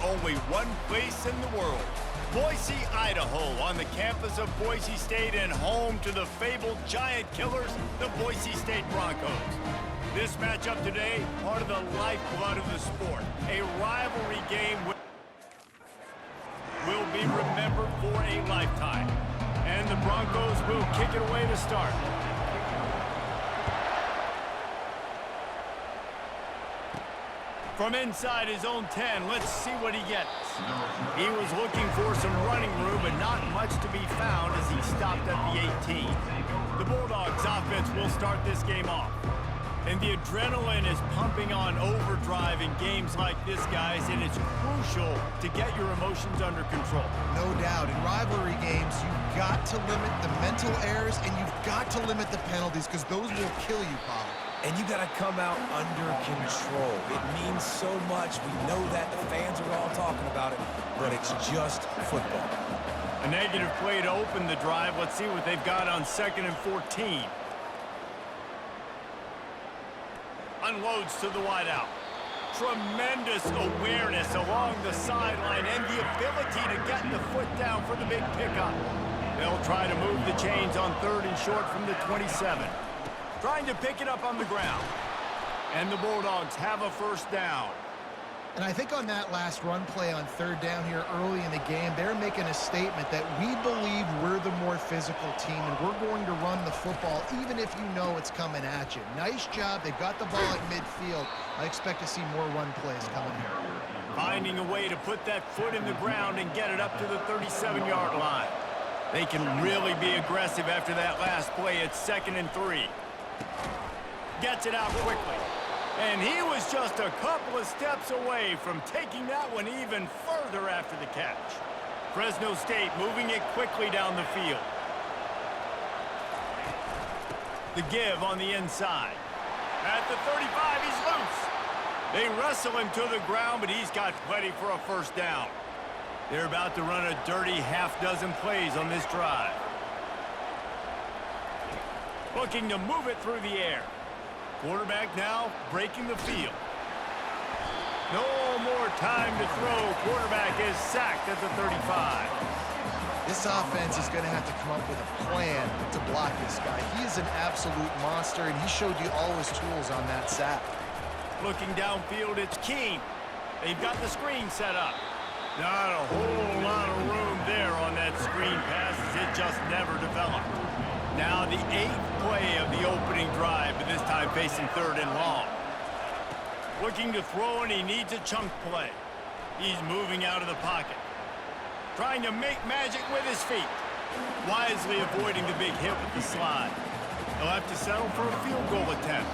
only one place in the world. Boise, Idaho, on the campus of Boise State and home to the fabled giant killers, the Boise State Broncos. This matchup today, part of the lifeblood of the sport. A rivalry game will be remembered for a lifetime. And the Broncos will kick it away to start. From inside his own 10, let's see what he gets. He was looking for some running room, but not much to be found as he stopped at the 18. The Bulldogs offense will start this game off. And the adrenaline is pumping on overdrive in games like this, guys, and it's crucial to get your emotions under control. No doubt. In rivalry games, you've got to limit the mental errors, and you've got to limit the penalties, because those will kill you, Paul. And you got to come out under control. It means so much. We know that. The fans are all talking about it, but it's just football. A negative play to open the drive. Let's see what they've got on 2nd and 14. Unloads to the wideout. Tremendous awareness along the sideline and the ability to get the foot down for the big pickup. They'll try to move the chains on 3rd and short from the 27. Trying to pick it up on the ground. And the Bulldogs have a first down. And I think on that last run play on 3rd down here early in the game, they're making a statement that we believe we're the more physical team and we're going to run the football even if you know it's coming at you. Nice job. They got the ball at midfield. I expect to see more run plays coming here. Finding a way to put that foot in the ground and get it up to the 37-yard line. They can really be aggressive after that last play at 2nd and 3. Gets it out quickly. And he was just a couple of steps away from taking that one even further after the catch. Fresno State moving it quickly down the field. The give on the inside. At the 35, he's loose. They wrestle him to the ground, but he's got plenty for a first down. They're about to run a dirty half-dozen plays on this drive. Looking to move it through the air. Quarterback now breaking the field. No more time to throw. Quarterback is sacked at the 35. This offense is going to have to come up with a plan to block this guy. He is an absolute monster, and he showed you all his tools on that sack. Looking downfield, it's King. They've got the screen set up. Not a whole lot of room there on that screen pass as it just never developed. Now the 8th play of the opening drive, but this time facing 3rd and long. Looking to throw, and he needs a chunk play. He's moving out of the pocket. Trying to make magic with his feet. Wisely avoiding the big hit with the slide. He'll have to settle for a field goal attempt.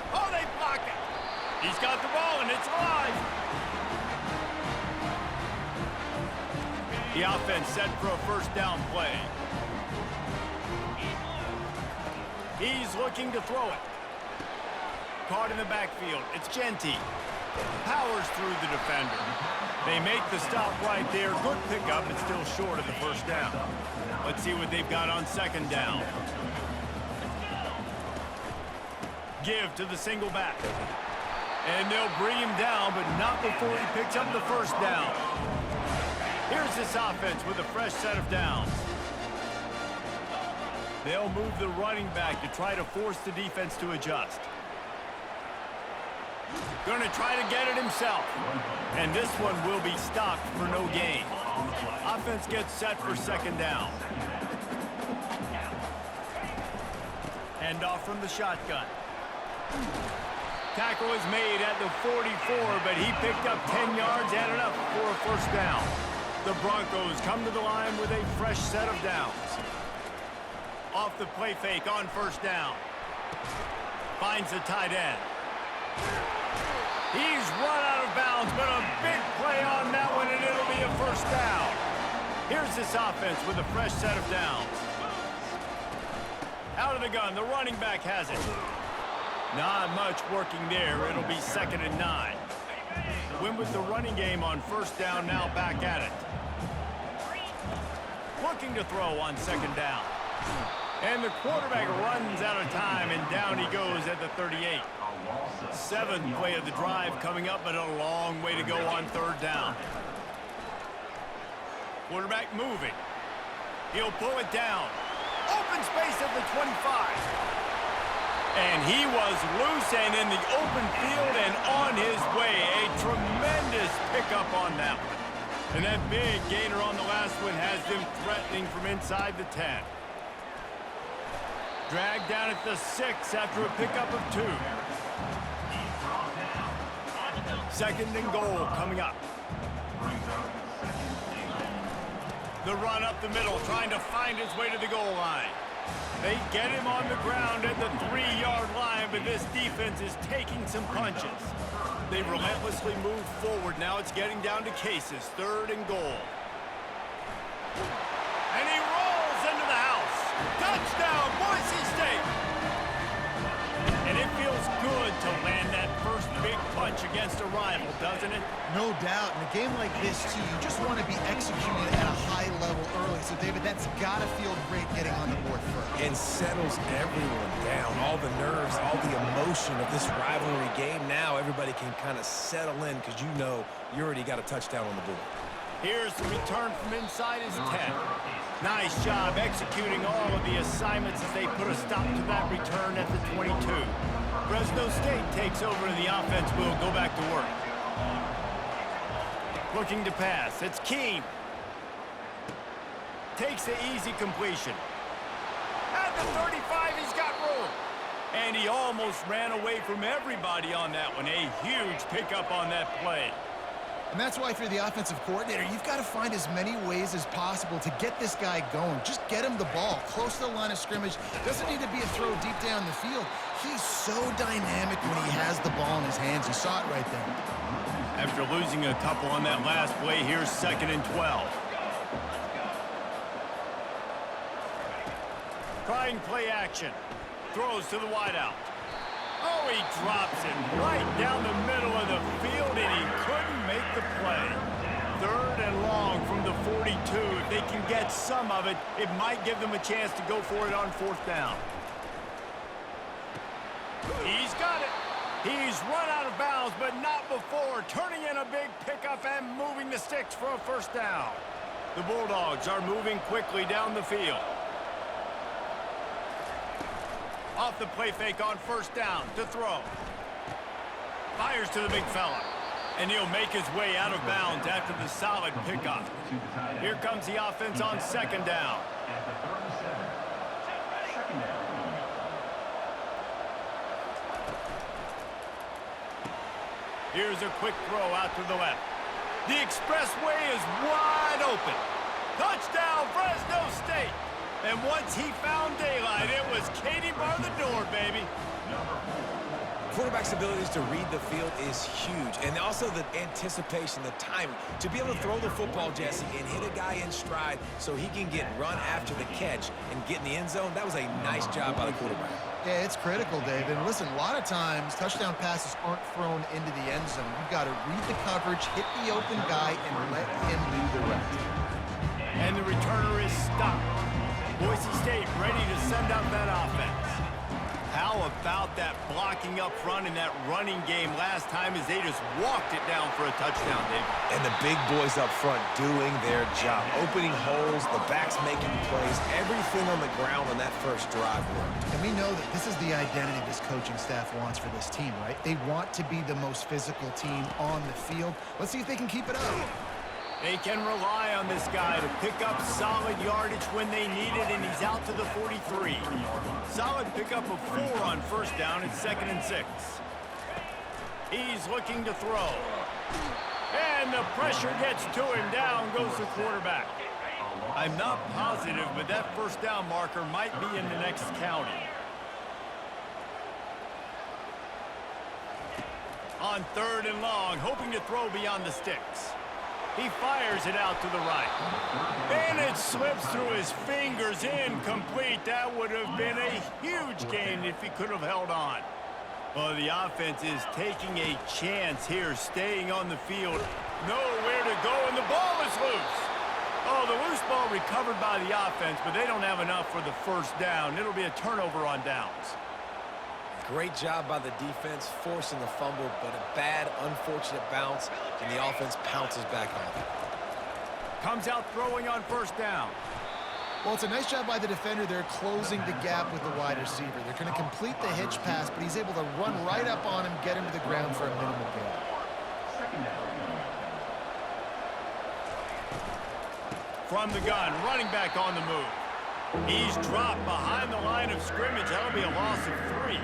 Oh, they block it. He's got the ball, and it's live. The offense set for a first down play. He's looking to throw it. Caught in the backfield. It's Genty. Powers through the defender. They make the stop right there. Good pickup, but still short of the first down. Let's see what they've got on 2nd down. Give to the single back. And they'll bring him down, but not before he picks up the first down. Here's this offense with a fresh set of downs. They'll move the running back to try to force the defense to adjust. Going to try to get it himself. And this one will be stopped for no gain. Offense gets set for 2nd down. Hand off from the shotgun. Tackle is made at the 44, but he picked up 10 yards and enough for a first down. The Broncos come to the line with a fresh set of downs. Off the play fake on 1st down. Finds the tight end. He's run out of bounds, but a big play on that one, and it'll be a first down. Here's this offense with a fresh set of downs. Out of the gun, the running back has it. Not much working there. It'll be 2nd and 9. Win with the running game on 1st down, now back at it. Looking to throw on 2nd down. And the quarterback runs out of time, and down he goes at the 38. Seventh play of the drive coming up, but a long way to go on third down. Quarterback moving. He'll pull it down. Open space at the 25. And he was loose and in the open field and on his way. A tremendous pickup on that one. And that big gainer on the last one has them threatening from inside the 10. Dragged down at the 6 after a pickup of 2. Second and goal coming up. The run up the middle, trying to find his way to the goal line. They get him on the ground at the 3-yard line, but this defense is taking some punches. They relentlessly move forward. Now it's getting down to cases. Third and goal. And he rolls into the house. Touchdown, Boise State. And it feels good to land that first big punch against a rival, doesn't it? No doubt. In a game like this, too, you just want to be executing at a high level early. So, David, that's got to feel great getting on the board first. And settles everyone down. All the nerves, all the emotion of this rivalry game. Now everybody can kind of settle in because you know you already got a touchdown on the board. Here's the return from inside his 10. Nice job executing all of the assignments as they put a stop to that return at the 22. Fresno State takes over and the offense will go back to work. Looking to pass. It's Keene. Takes the easy completion. At the 35, he's got room. And he almost ran away from everybody on that one. A huge pickup on that play. And that's why if you're the offensive coordinator, you've got to find as many ways as possible to get this guy going. Just get him the ball close to the line of scrimmage. Doesn't need to be a throw deep down the field. He's so dynamic when he has the ball in his hands. You saw it right there. After losing a couple on that last play, here's second and 12. Trying play action. Throws to the wideout. Oh, he drops it right down the middle of the field, and he couldn't make the play. Third and long from the 42. If they can get some of it, it might give them a chance to go for it on fourth down. He's got it. He's run out of bounds, but not before. Turning in a big pickup and moving the sticks for a first down. The Bulldogs are moving quickly down the field. Off the play fake on first down to throw. Fires to the big fella. And he'll make his way out of bounds after the solid pickup. Here comes the offense on second down. Here's a quick throw out to the left. The expressway is wide open. Touchdown, Fresno State. And once he found daylight, it was Katie bar the door, baby. Quarterback's abilities to read the field is huge. And also the anticipation, the timing. To be able to throw the football, Jesse, and hit a guy in stride so he can get run after the catch and get in the end zone, that was a nice job by the quarterback. Yeah, it's critical, David. And listen, a lot of times, touchdown passes aren't thrown into the end zone. You've got to read the coverage, hit the open guy, and let him do the rest. And the returner is stopped. Boise State ready to send out that offense. How about that blocking up front and that running game last time as they just walked it down for a touchdown, David? And the big boys up front doing their job. Opening holes, the backs making plays, everything on the ground on that first drive worked. And we know that this is the identity this coaching staff wants for this team, right? They want to be the most physical team on the field. Let's see if they can keep it up. They can rely on this guy to pick up solid yardage when they need it, and he's out to the 43. Solid pickup of 4 on first down. It's 2nd and 6. He's looking to throw. And the pressure gets to him. Down goes the quarterback. I'm not positive, but that first down marker might be in the next county. On third and long, hoping to throw beyond the sticks. He fires it out to the right. And it slips through his fingers, incomplete. That would have been a huge gain if he could have held on. Well, the offense is taking a chance here, staying on the field. Nowhere to go, and the ball is loose. Oh, the loose ball recovered by the offense, but they don't have enough for the first down. It'll be a turnover on downs. Great job by the defense forcing the fumble, but a bad, unfortunate bounce, and the offense pounces back on it. Comes out throwing on first down. Well, it's a nice job by the defender. They're closing the gap with the wide receiver. They're going to complete the hitch pass, but he's able to run right up on him, get him to the ground for a minimal gain. From the gun, running back on the move. He's dropped behind the line of scrimmage. That'll be a loss of 3.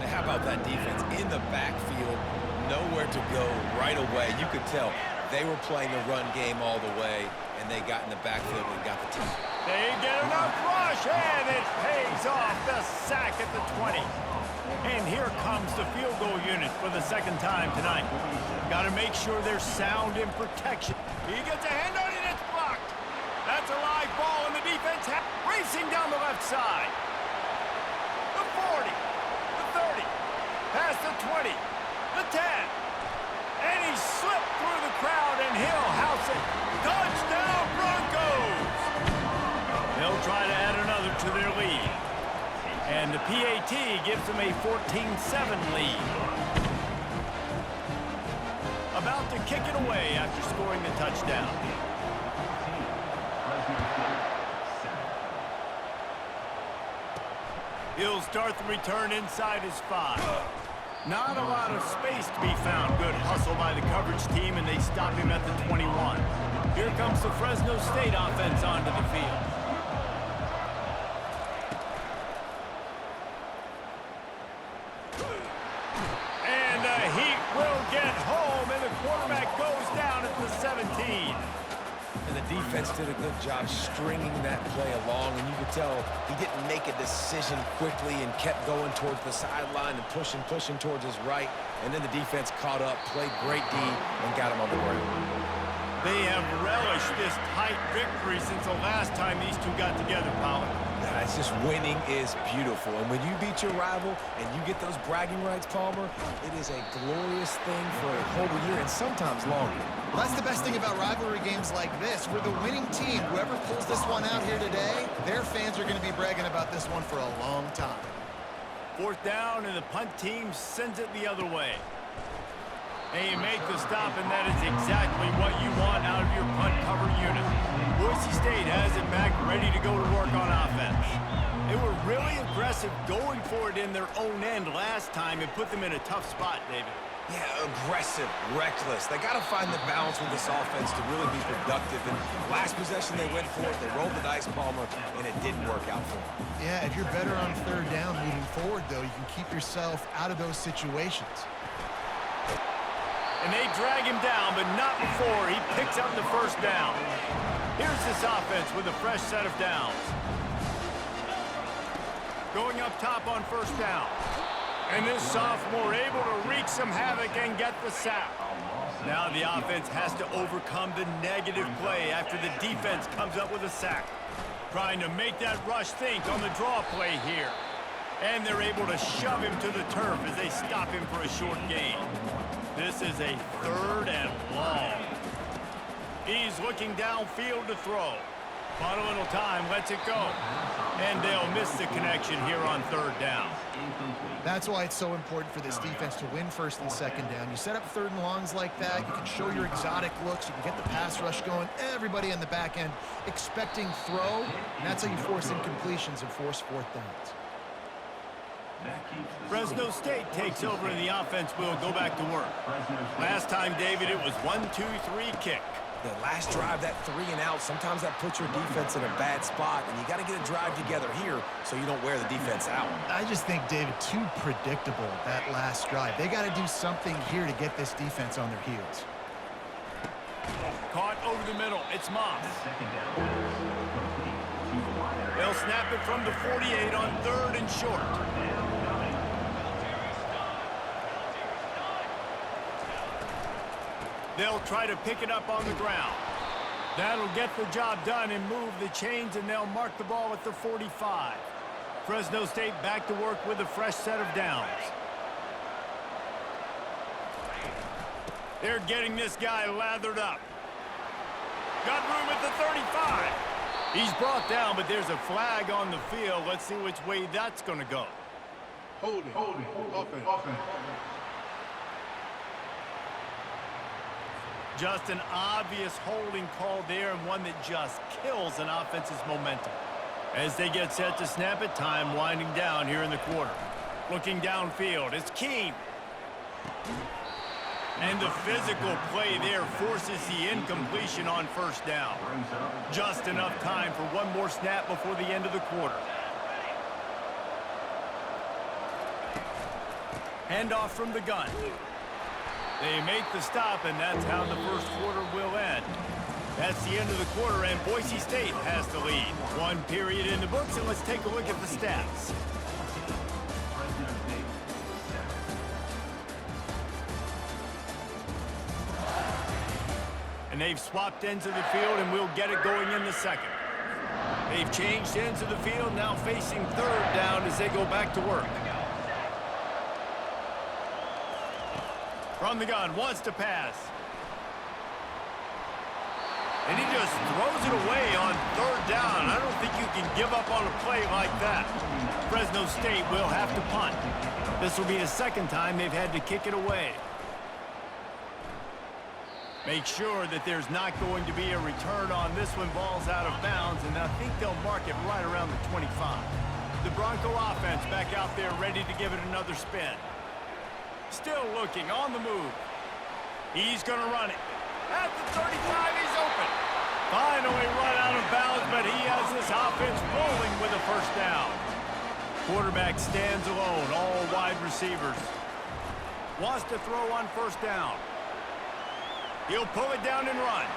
How about that defense in the backfield? Nowhere to go right away. You could tell they were playing the run game all the way, and they got in the backfield and got the team. They get enough rush, and it pays off. The sack at the 20. And here comes the field goal unit for the second time tonight. Got to make sure they're sound in protection. He gets a hand on it, it's blocked. That's a live ball, and the defense racing down the left side. The 40, the 30, past the 20, the 10. And he slipped through the crowd, and he'll house it. Touchdown, Broncos! They'll try to add another to their lead. And the PAT gives them a 14-7 lead. About to kick it away after scoring the touchdown. He'll start the return inside his 5. Not a lot of space to be found. Good hustle by the coverage team, and they stop him at the 21. Here comes the Fresno State offense onto the field. And the Heat will get home, and the quarterback goes down at the 17. And the defense did a good job stringing that play along, and you could tell he didn't make a decision quickly and kept going towards the sideline and pushing towards his right. And then the defense caught up, played great D, and got him on the ground. They have relished this tight victory since the last time these two got together, Pollard. It's just winning is beautiful. And when you beat your rival and you get those bragging rights, Palmer, it is a glorious thing for a whole year and sometimes longer. Well, that's the best thing about rivalry games like this. We're the winning team. Whoever pulls this one out here today, their fans are going to be bragging about this one for a long time. Fourth down, and the punt team sends it the other way. They make the stop, and that is exactly what you want out of your punt cover unit. Boise State has it back, ready to go to work on offense. They were really aggressive going for it in their own end last time. It put them in a tough spot, David. Yeah, aggressive, reckless. They got to find the balance with this offense to really be productive. And last possession they went for it. They rolled the dice, Palmer, and it didn't work out for them. Yeah, if you're better on third down moving forward, though, you can keep yourself out of those situations. And they drag him down, but not before he picks up the first down. Here's this offense with a fresh set of downs. Going up top on first down. And this sophomore able to wreak some havoc and get the sack. Now the offense has to overcome the negative play after the defense comes up with a sack. Trying to make that rush think on the draw play here. And they're able to shove him to the turf as they stop him for a short gain. This is a 3rd and long. He's looking downfield to throw. Bought a little time, lets it go. And they'll miss the connection here on 3rd down. That's why it's so important for this defense to win 1st and 2nd down. You set up 3rd and longs like that, you can show your exotic looks, you can get the pass rush going, everybody on the back end expecting throw, and that's how you force incompletions and force 4th downs. Fresno State takes over and the offense will go back to work. Last time, David, it was 1-2-3 kick. The last drive, that 3 and out, sometimes that puts your defense in a bad spot, and you got to get a drive together here so you don't wear the defense out. I just think, David, too predictable, that last drive. They got to do something here to get this defense on their heels. Caught over the middle. It's Moss. They'll snap it from the 48 on 3rd and short. They'll try to pick it up on the ground. That'll get the job done and move the chains, and they'll mark the ball at the 45. Fresno State back to work with a fresh set of downs. They're getting this guy lathered up. Got room at the 35. He's brought down, but there's a flag on the field. Let's see which way that's going to go. Holding. Offense. Just an obvious holding call there, and one that just kills an offense's momentum. As they get set to snap it, time winding down here in the quarter. Looking downfield, it's Keene. And the physical play there forces the incompletion on first down. Just enough time for one more snap before the end of the quarter. Handoff from the gun. They make the stop, and that's how the first quarter will end. That's the end of the quarter, and Boise State has the lead. One period in the books, and let's take a look at the stats. And they've swapped ends of the field, and we'll get it going in the second. They've changed ends of the field, now facing third down as they go back to work. From the gun, wants to pass. And he just throws it away on third down. I don't think you can give up on a play like that. Fresno State will have to punt. This will be the second time they've had to kick it away. Make sure that there's not going to be a return on this one. Ball's out of bounds, and I think they'll mark it right around the 25. The Bronco offense back out there ready to give it another spin. Still looking, on the move. He's going to run it. At the 35, he's open. Finally run out of bounds, but he has this offense rolling with a first down. Quarterback stands alone, all wide receivers. Wants to throw on first down. He'll pull it down and run.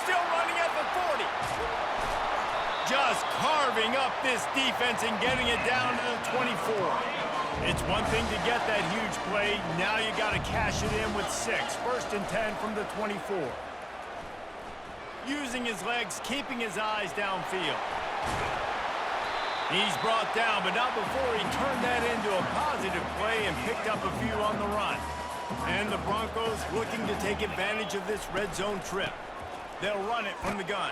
Still running at the 40. Just carving up this defense and getting it down to the 24. It's one thing to get that huge play. Now you got to cash it in with 6. First and 10 from the 24. Using his legs, keeping his eyes downfield. He's brought down, but not before he turned that into a positive play and picked up a few on the run. And the Broncos looking to take advantage of this red zone trip. They'll run it from the gun.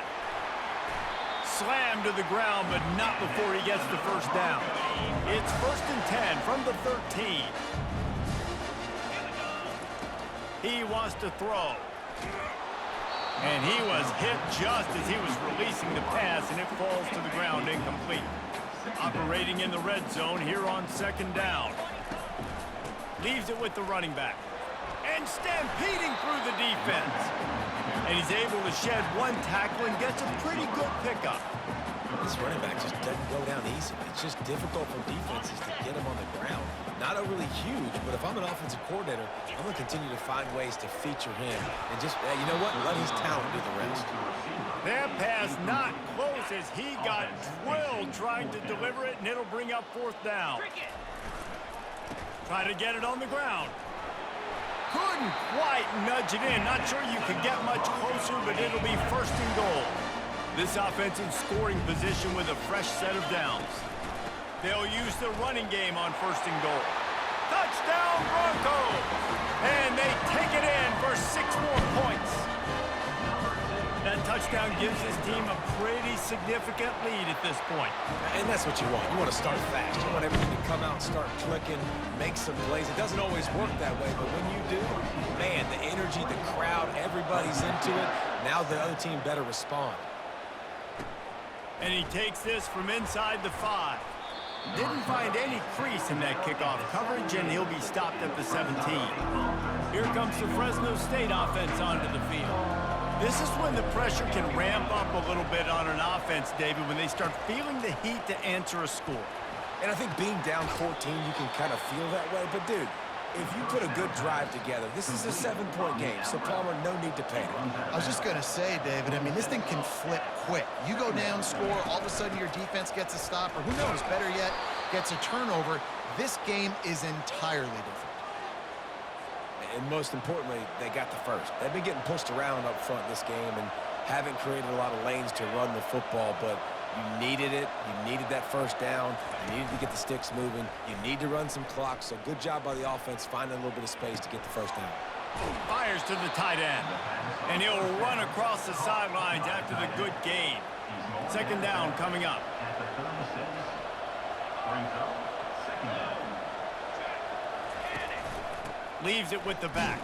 Slammed to the ground, but not before he gets the first down. It's first and 10 from the 13. He wants to throw. And he was hit just as he was releasing the pass, and it falls to the ground incomplete. Operating in the red zone here on second down. Leaves it with the running back. And stampeding through the defense. And he's able to shed one tackle and gets a pretty good pickup. This running back just doesn't go down easy. It's just difficult for defenses to get him on the ground. Not overly huge, but if I'm an offensive coordinator, I'm going to continue to find ways to feature him. And just, you know what? Let his talent do the rest. That pass not close as he got drilled trying to deliver it, and it'll bring up fourth down. Try to get it on the ground. Couldn't quite nudge it in. Not sure you could get much closer, but it'll be first and goal. This offense in scoring position with a fresh set of downs. They'll use the running game on first and goal. Touchdown Broncos! And they take it in for 6 more points. That touchdown gives his team a pretty significant lead at this point. And that's what you want. You want to start fast. You want everything to come out and start clicking, make some plays. It doesn't always work that way, but when you do, man, the energy, the crowd, everybody's into it. Now the other team better respond. And he takes this from inside the 5. Didn't find any crease in that kickoff coverage, and he'll be stopped at the 17. Here comes the Fresno State offense onto the field. This is when the pressure can ramp up a little bit on an offense, David, when they start feeling the heat to answer a score. And I think being down 14, you can kind of feel that way. But, dude, if you put a good drive together, this is a 7-point game, so Palmer, no need to panic. I was just going to say, David, I mean, this thing can flip quick. You go down, score, all of a sudden your defense gets a stop, or who knows, better yet, gets a turnover. This game is entirely different. And most importantly, they got the first. They've been getting pushed around up front this game and haven't created a lot of lanes to run the football, but you needed it. You needed that first down. You needed to get the sticks moving. You need to run some clock, so good job by the offense finding a little bit of space to get the first down. Fires to the tight end. And he'll run across the sidelines after the good gain. Second down coming up. Leaves it with the back.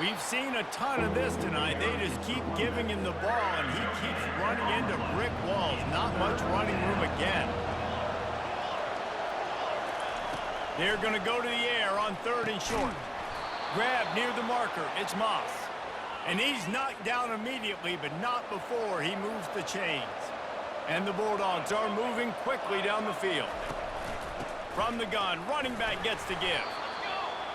We've seen a ton of this tonight. They just keep giving him the ball, and he keeps running into brick walls. Not much running room again. They're going to go to the air on 3rd and short. Grab near the marker. It's Moss. And he's knocked down immediately, but not before he moves the chains. And the Bulldogs are moving quickly down the field. From the gun, running back gets to give.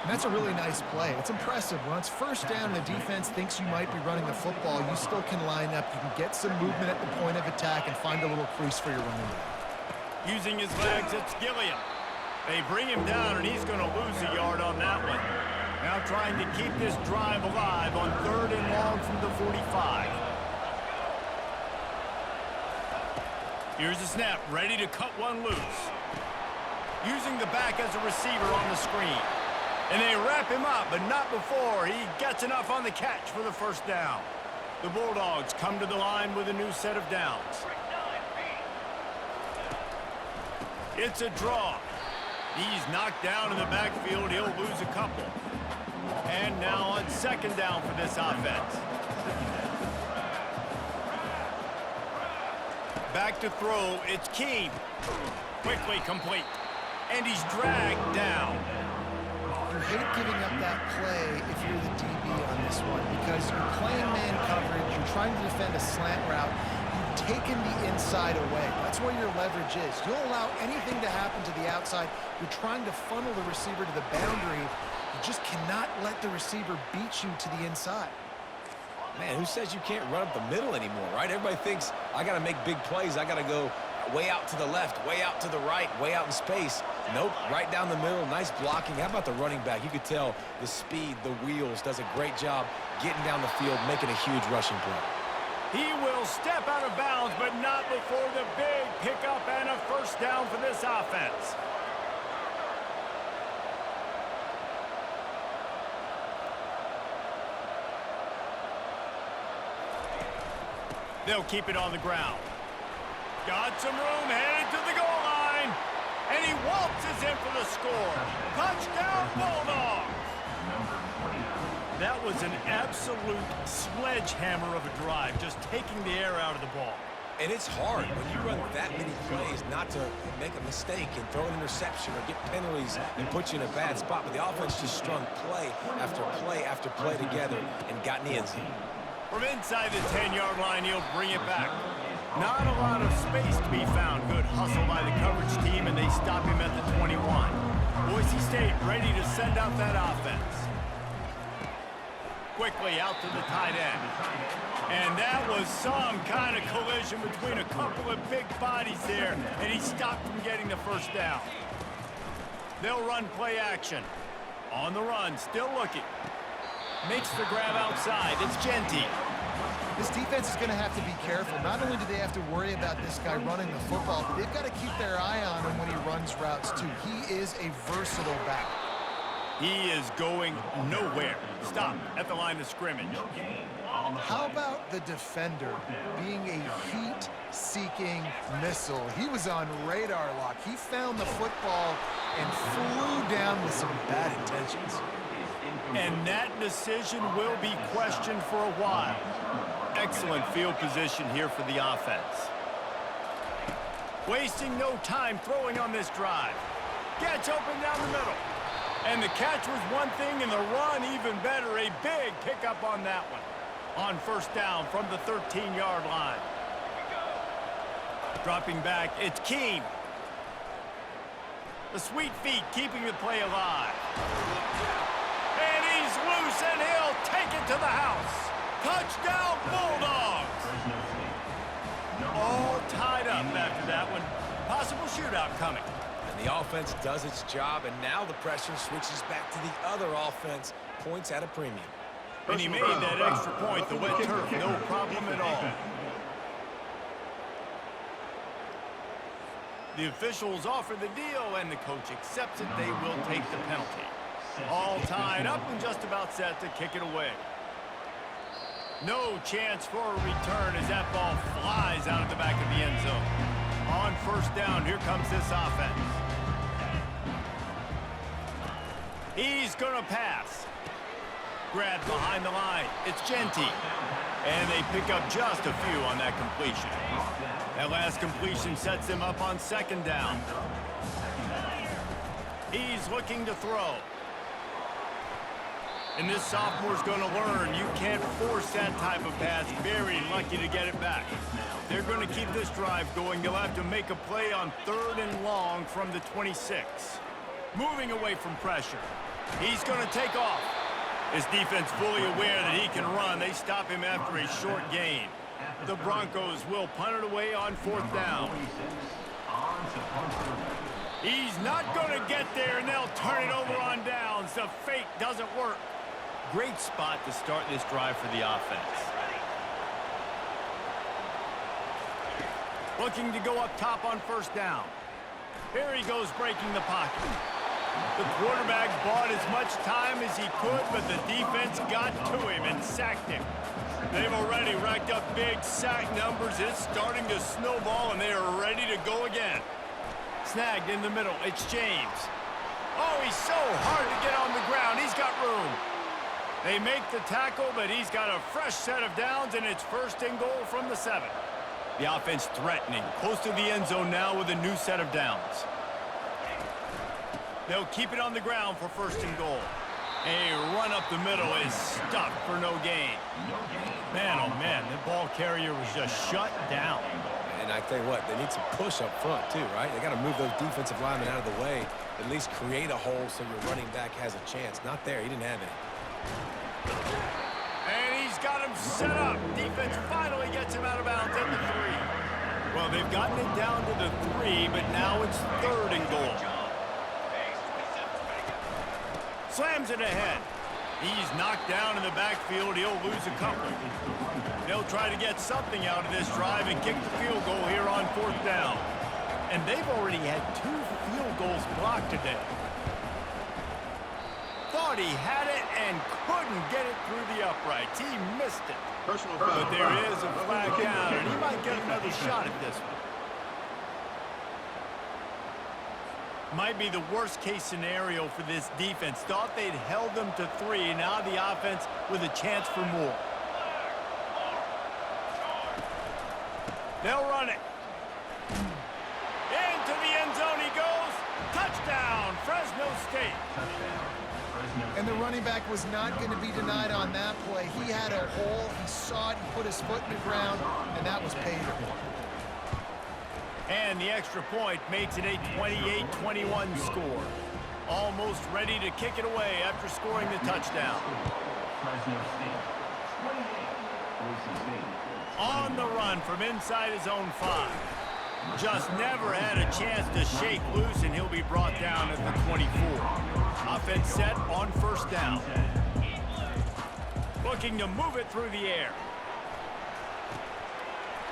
And that's a really nice play. It's impressive. When it's first down and the defense thinks you might be running the football, you still can line up. You can get some movement at the point of attack and find a little crease for your running back. Using his legs, it's Gilliam. They bring him down, and he's going to lose a yard on that one. Now trying to keep this drive alive on 3rd and long from the 45. Here's the snap, ready to cut one loose. Using the back as a receiver on the screen. And they wrap him up, but not before he gets enough on the catch for the first down. The Bulldogs come to the line with a new set of downs. It's a draw. He's knocked down in the backfield. He'll lose a couple. And now on 2nd down for this offense. Back to throw. It's Keene. Quickly complete. And he's dragged down. You hate giving up that play if you're the DB on this one because you're playing man coverage, you're trying to defend a slant route, you've taken the inside away. That's where your leverage is. You'll allow anything to happen to the outside. You're trying to funnel the receiver to the boundary. You just cannot let the receiver beat you to the inside. Man, who says you can't run up the middle anymore, right? Everybody thinks, I got to make big plays. I got to go way out to the left, way out to the right, way out in space. Nope, right down the middle, nice blocking. How about the running back? You could tell the speed, the wheels, does a great job getting down the field, making a huge rushing play. He will step out of bounds, but not before the big pickup and a first down for this offense. They'll keep it on the ground. Got some room, headed to the goal line. And he waltzes in for the score. Touchdown, Bulldogs! That was an absolute sledgehammer of a drive, just taking the air out of the ball. And it's hard when you run that many plays not to make a mistake and throw an interception or get penalties and put you in a bad spot. But the offense just strung play after play after play together and got in the end zone. From inside the 10-yard line, he'll bring it back. Not a lot of space to be found. Good hustle by the coverage team, and they stop him at the 21. Boise State ready to send out that offense. Quickly out to the tight end. And that was some kind of collision between a couple of big bodies there, and he stopped from getting the first down. They'll run play action. On the run, still looking. Makes the grab outside. It's Genty. This defense is going to have to be careful. Not only do they have to worry about this guy running the football, but they've got to keep their eye on him when he runs routes, too. He is a versatile back. He is going nowhere. Stop at the line of scrimmage. How about the defender being a heat-seeking missile? He was on radar lock. He found the football and flew down with some bad intentions. And that decision will be questioned for a while. Excellent field position here for the offense. Wasting no time throwing on this drive. Gets open down the middle. And the catch was one thing, and the run even better. A big pickup on that one. On first down from the 13-yard line. Dropping back, it's Keene. The sweet feet keeping the play alive. And he's loose, and he'll take it to the house. Touchdown, Bulldogs! All tied up after that one. Possible shootout coming. And the offense does its job, and now the pressure switches back to the other offense. Points at a premium. And he made that extra point, the wet turf, no problem at all. The officials offer the deal, and the coach accepts it. They will take the penalty. All tied up and just about set to kick it away. No chance for a return as that ball flies out of the back of the end zone. On first down, here comes this offense. He's going to pass. Grabbed behind the line. It's Genty. And they pick up just a few on that completion. That last completion sets him up on second down. He's looking to throw. And this sophomore's going to learn you can't force that type of pass. Very lucky to get it back. They're going to keep this drive going. They'll have to make a play on 3rd and long from the 26. Moving away from pressure. He's going to take off. His defense fully aware that he can run. They stop him after a short gain. The Broncos will punt it away on 4th down. He's not going to get there, and they'll turn it over on downs. The fake doesn't work. Great spot to start this drive for the offense. Looking to go up top on 1st down. Here he goes breaking the pocket. The quarterback bought as much time as he could, but the defense got to him and sacked him. They've already racked up big sack numbers. It's starting to snowball, and they are ready to go again. Snagged in the middle. It's James. Oh, he's so hard to get on the ground. He's got room. They make the tackle, but he's got a fresh set of downs, and it's 1st and goal from the 7. The offense threatening. Close to the end zone now with a new set of downs. They'll keep it on the ground for 1st and goal. A run up the middle is stuffed for no gain. Man, oh man, the ball carrier was just shut down. And I tell you what, they need some push up front too, right? They got to move those defensive linemen out of the way, at least create a hole so your running back has a chance. Not there, he didn't have any. And he's got him set up. Defense finally gets him out of bounds at the 3. Well, they've gotten it down to the 3, but now it's 3rd and goal. Slams it ahead. He's knocked down in the backfield. He'll lose a couple. They'll try to get something out of this drive and kick the field goal here on 4th down. And they've already had 2 field goals blocked today. Thought he had it and couldn't get it through the uprights. He missed it. Personal foul. But there is a flag down, and he might get another shot at this one. Might be the worst-case scenario for this defense. Thought they'd held them to 3. Now the offense with a chance for more. They'll run it. Into the end zone he goes. Touchdown, Fresno State. And the running back was not going to be denied on that play. He had a hole. He saw it. He put his foot in the ground, and that was pay dirt. And the extra point makes it a 28-21 score. Almost ready to kick it away after scoring the touchdown. On the run from inside his own 5. Just never had a chance to shake loose, and he'll be brought down at the 24. Offense set on 1st down. Looking to move it through the air.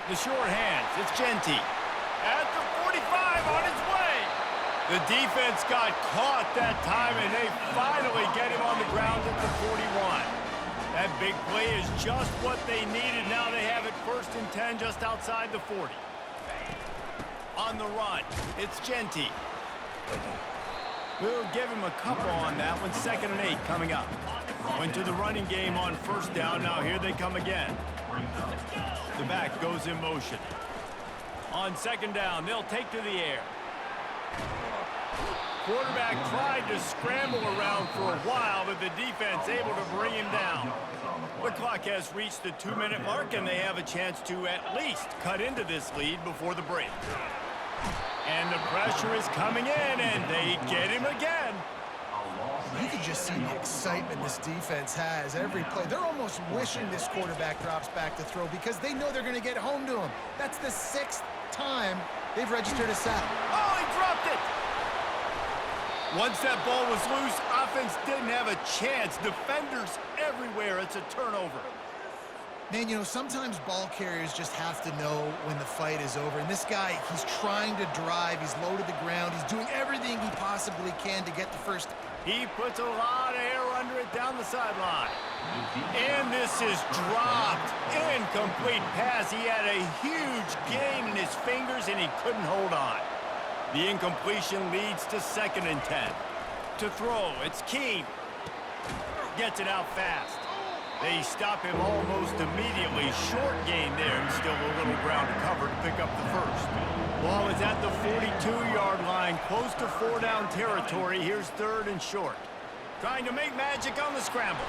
The short hands. It's Genty. At the 45 on his way. The defense got caught that time, and they finally get him on the ground at the 41. That big play is just what they needed. Now they have it 1st and 10 just outside the 40. On the run, it's Genty. We'll give him a couple on that one. 2nd and 8 coming up. Went to the running game on 1st down. Now here they come again. The back goes in motion. On 2nd down, they'll take to the air. Quarterback tried to scramble around for a while, but the defense able to bring him down. The clock has reached the 2-minute mark, and they have a chance to at least cut into this lead before the break. And the pressure is coming in, and they get him again. You can just see the excitement this defense has every play. They're almost wishing this quarterback drops back to throw because they know they're going to get home to him. That's the 6th time they've registered a sack. Oh, he dropped it! Once that ball was loose, offense didn't have a chance. Defenders everywhere. It's a turnover. Man, you know, sometimes ball carriers just have to know when the fight is over. And this guy, he's trying to drive. He's low to the ground. He's doing everything he possibly can to get the first He puts a lot of air under it down the sideline. And this is dropped. Incomplete pass. He had a huge gain in his fingers, and he couldn't hold on. The incompletion leads to 2nd and 10. To throw, it's Keene. Gets it out fast. They stop him almost immediately. Short gain there, and still a little ground to cover to pick up the first. Ball is at the 42-yard line, close to 4-down territory. Here's 3rd and short. Trying to make magic on the scramble.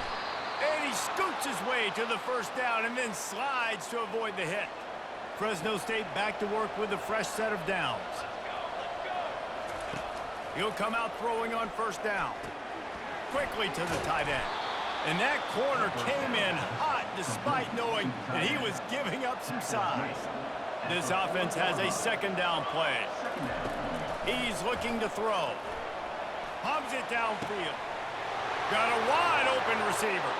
And he scoots his way to the 1st down and then slides to avoid the hit. Fresno State back to work with a fresh set of downs. He'll come out throwing on 1st down. Quickly to the tight end. And that corner came in hot despite knowing that he was giving up some size. This offense has a 2nd down play. He's looking to throw. Pumps it downfield. Got a wide open receiver.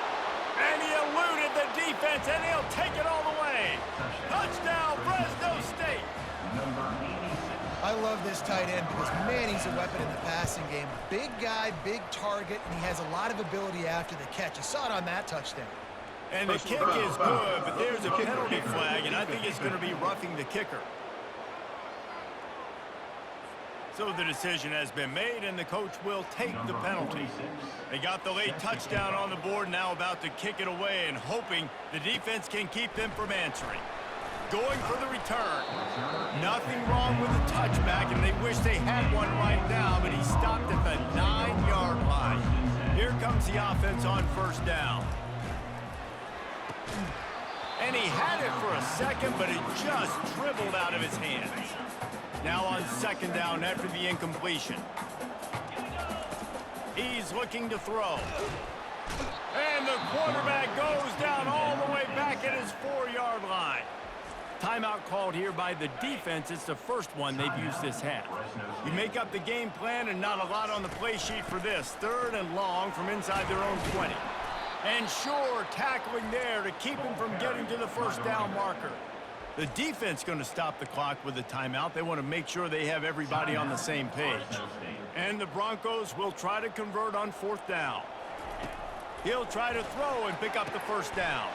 And he eluded the defense, and he'll take it all the way. Touchdown, Fresno State. I love this tight end because, man, he's a weapon in the passing game. Big guy, big target, and he has a lot of ability after the catch. You saw it on that touchdown. And the kick is good, but there's a penalty flag, and I think it's going to be roughing the kicker. So the decision has been made, and the coach will take the penalty. They got the late touchdown on the board, now about to kick it away and hoping the defense can keep them from answering. Going for the return. Nothing wrong with the touchback, and they wish they had one right now, but he stopped at the 9-yard line. Here comes the offense on 1st down. And he had it for a second, but it just dribbled out of his hands. Now on 2nd down after the incompletion. He's looking to throw. And the quarterback goes down all the way back at his 4-yard line. Timeout called here by the defense. It's the first one they've used this half. You make up the game plan and not a lot on the play sheet for this. 3rd and long from inside their own 20. And sure, tackling there to keep him from getting to the 1st down marker. The defense going to stop the clock with a timeout. They want to make sure they have everybody on the same page. And the Broncos will try to convert on 4th down. He'll try to throw and pick up the 1st down.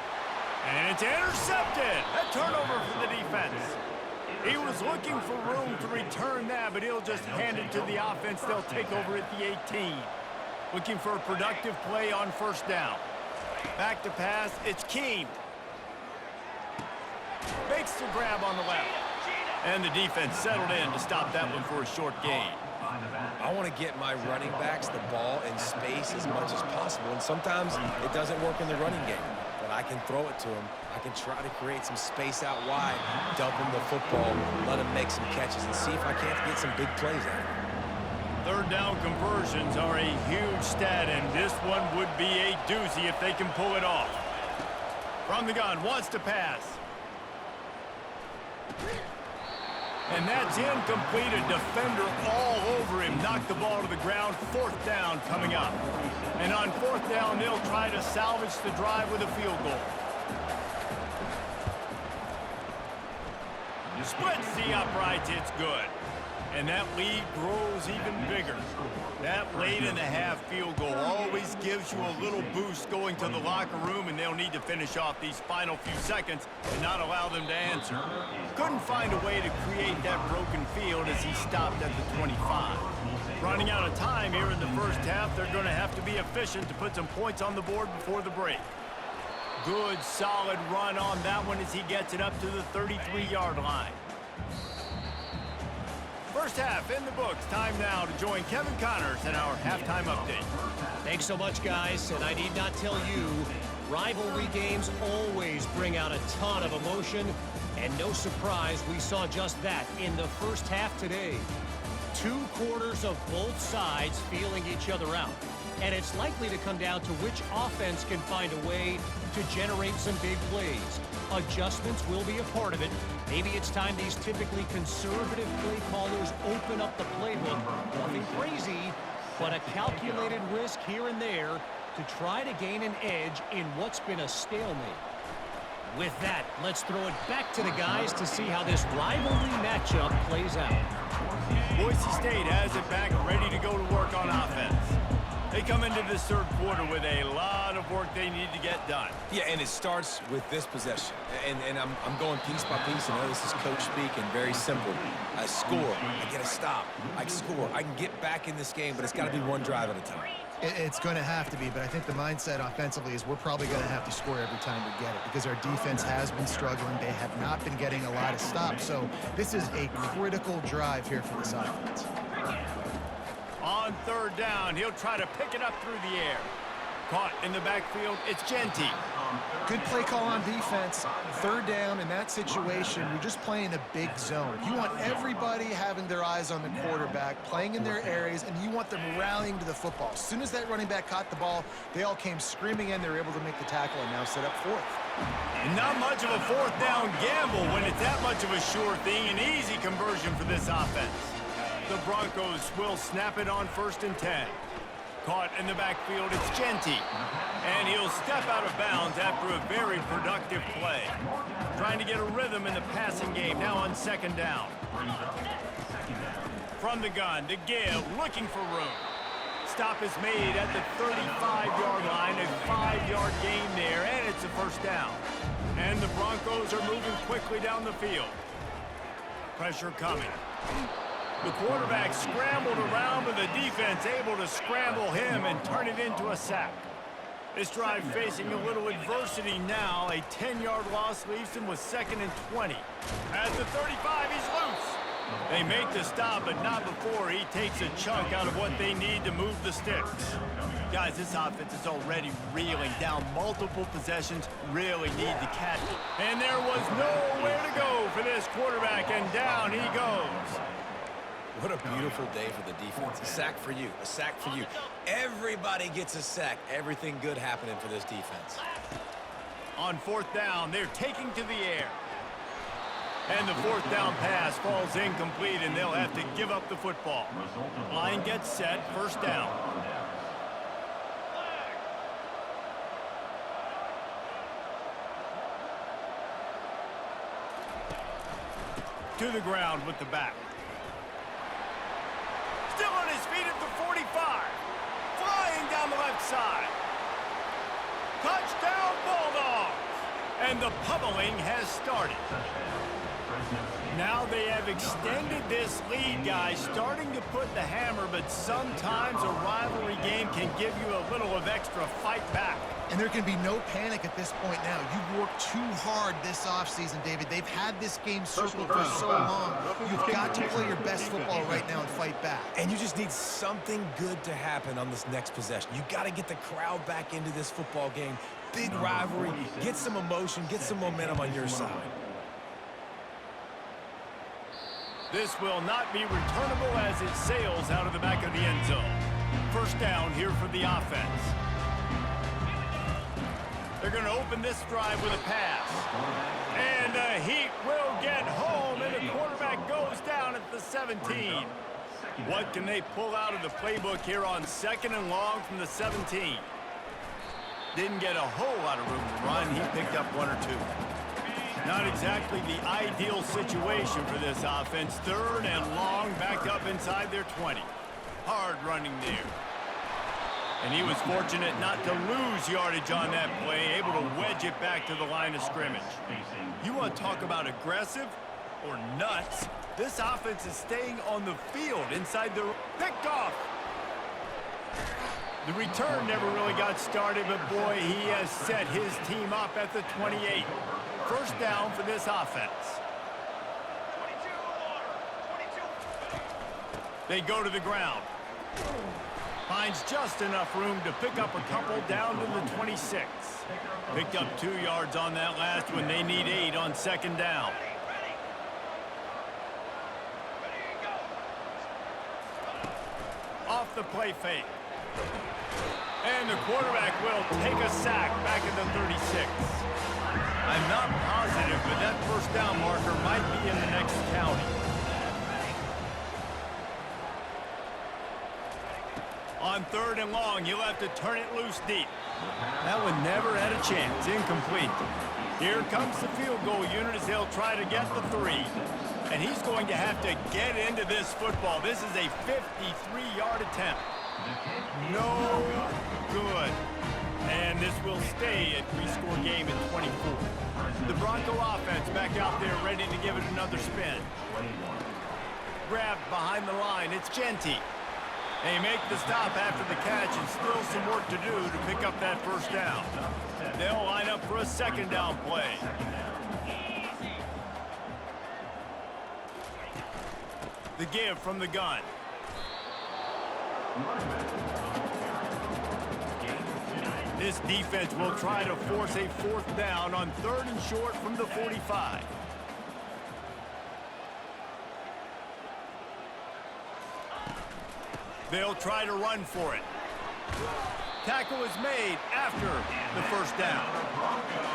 And it's intercepted. A turnover for the defense. He was looking for room to return that, but he'll just hand it to the offense. They'll take over at the 18. Looking for a productive play on 1st down. Back to pass. It's Keene. Makes the grab on the left. And the defense settled in to stop that one for a short gain. I want to get my running backs the ball in space as much as possible, and sometimes it doesn't work in the running game. But I can throw it to him. I can try to create some space out wide, dump him the football, let him make some catches, and see if I can't get some big plays out of him. 3rd down conversions are a huge stat, and this one would be a doozy if they can pull it off. From the gun, wants to pass. And that's incomplete. A defender all over him. Knocked the ball to the ground. 4th down coming up. And on 4th down, they'll try to salvage the drive with a field goal. Splits the uprights. It's good. And that lead grows even bigger. That late in the half field goal always gives you a little boost going to the locker room, and they'll need to finish off these final few seconds and not allow them to answer. Couldn't find a way to create that broken field as he stopped at the 25. Running out of time here in the 1st half, they're going to have to be efficient to put some points on the board before the break. Good, solid run on that one as he gets it up to the 33-yard line. 1st half in the books. Time now to join Kevin Connors in our halftime update. Thanks so much, guys. And I need not tell you, rivalry games always bring out a ton of emotion. And no surprise, we saw just that in the 1st half today. 2 quarters of both sides feeling each other out. And it's likely to come down to which offense can find a way to generate some big plays. Adjustments will be a part of it. Maybe it's time these typically conservative play callers open up the playbook. Nothing crazy, but a calculated risk here and there to try to gain an edge in what's been a stalemate. With that, let's throw it back to the guys to see how this rivalry matchup plays out. Boise State has it back, ready to go to work on offense. They come into this third quarter with a lot of work they need to get done. Yeah, and it starts with this possession. And I'm going piece by piece. I know this is coach speak and very simple. I score. I get a stop. I score. I can get back in this game, but it's got to be one drive at a time. It's going to have to be, but I think the mindset offensively is we're probably going to have to score every time we get it because our defense has been struggling. They have not been getting a lot of stops, so this is a critical drive here for this offense. On third down, he'll try to pick it up through the air. Caught in the backfield, it's Genty. Good play call on defense. Third down in that situation, you're just playing a big zone. You want everybody having their eyes on the quarterback, playing in their areas, and you want them rallying to the football. As soon as that running back caught the ball, they all came screaming in. They were able to make the tackle and now set up fourth. And not much of a fourth down gamble when it's that much of a sure thing, an easy conversion for this offense. The Broncos will snap it on 1st and 10. Caught in the backfield, it's Genty. And he'll step out of bounds after a very productive play. Trying to get a rhythm in the passing game, now on 2nd down. From the gun, the give, looking for room. Stop is made at the 35-yard line, a 5-yard gain there, and it's a 1st down. And the Broncos are moving quickly down the field. Pressure coming. The quarterback scrambled around, but the defense able to scramble him and turn it into a sack. This drive facing a little adversity now. A 10-yard loss leaves him with 2nd and 20. At the 35, he's loose. They make the stop, but not before he takes a chunk out of what they need to move the sticks. Guys, this offense is already reeling down multiple possessions, really need to catch it. And there was nowhere to go for this quarterback, and down he goes. What a beautiful day for the defense. A sack for you. A sack for you. Everybody gets a sack. Everything good happening for this defense. On 4th down, they're taking to the air. And the 4th down pass falls incomplete, and they'll have to give up the football. Line gets set, 1st down. To the ground with the back. Still on his feet at the 45. Flying down the left side. Touchdown, Bulldogs! And the pummeling has started. Now they have extended this lead, guys, starting to put the hammer, but sometimes a rivalry game can give you a little of extra fight back. And there can be no panic at this point now. You've worked too hard this offseason, David. They've had this game circled for so long. You've got to play your best football right now and fight back. And you just need something good to happen on this next possession. You got to get the crowd back into this football game. Big rivalry. Get some emotion. Get some momentum on your side. This will not be returnable as it sails out of the back of the end zone. 1st down here for the offense. They're going to open this drive with a pass. And the Heat will get home, and the quarterback goes down at the 17. What can they pull out of the playbook here on 2nd and long from the 17? Didn't get a whole lot of room to run. He picked up 1 or 2. Not exactly the ideal situation for this offense. 3rd and long, backed up inside their 20. Hard running there. And he was fortunate not to lose yardage on that play, able to wedge it back to the line of scrimmage. You want to talk about aggressive or nuts? This offense is staying on the field inside the picked off. The return never really got started, but boy, he has set his team up at the 28. 1st down for this offense. They go to the ground. Finds just enough room to pick up a couple down to the 26. Picked up 2 yards on that last one. They need 8 on 2nd down. Off the play fake. And the quarterback will take a sack back at the 36. I'm not positive, but that 1st down marker might be in the next county. On 3rd and long, he'll have to turn it loose deep. That one never had a chance. Incomplete. Here comes the field goal unit as they'll try to get the 3. And he's going to have to get into this football. This is a 53-yard attempt. No good. And this will stay a three-score game at 24. The Bronco offense back out there ready to give it another spin. Grabbed behind the line. It's Genty. They make the stop after the catch, and still some work to do to pick up that first down. They'll line up for a second down play. The give from the gun. This defense will try to force a fourth down on 3rd and short from the 45. They'll try to run for it. Tackle is made after the first down.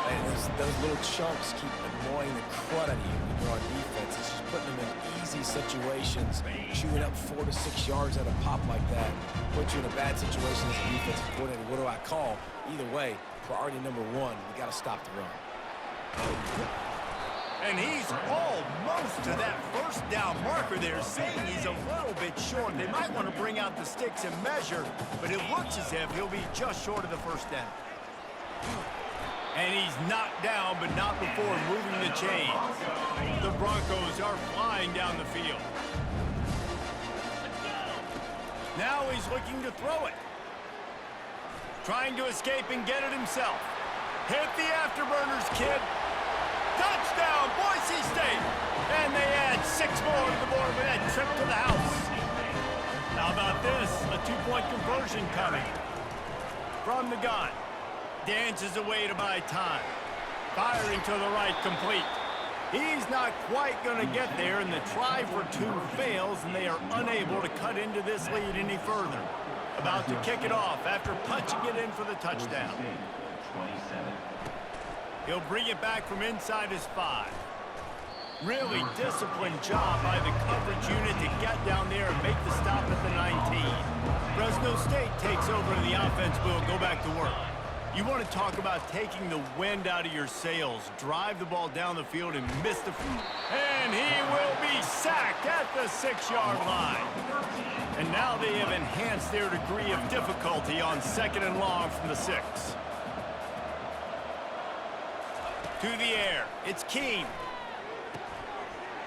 And those little chunks keep annoying the crud out of you when you're on defense. It's just putting them in easy situations, chewing up 4 to 6 yards at a pop like that. Put you in a bad situation as a defensive coordinator. What do I call? Either way, priority number one, we got to stop the run. And he's almost to that first down marker there, saying he's a little bit short. They might want to bring out the sticks and measure, but it looks as if he'll be just short of the first down. And he's knocked down, but not before moving the chains. The Broncos are flying down the field. Now he's looking to throw it. Trying to escape and get it himself. Hit the afterburners, kid. Touchdown, Boise State! And they add 6 more to the board with that trip to the house. How about this? A 2-point conversion coming. From the gun. Dances away to buy time. Firing to the right, complete. He's not quite going to get there, and the try for 2 fails, and they are unable to cut into this lead any further. About to kick it off after punching it in for the touchdown. He'll bring it back from inside his 5. Really disciplined job by the coverage unit to get down there and make the stop at the 19. Fresno State takes over and the offense will go back to work. You want to talk about taking the wind out of your sails. Drive the ball down the field and miss the... And he will be sacked at the 6-yard line. And now they have enhanced their degree of difficulty on 2nd and long from the 6. To the air, it's Keene.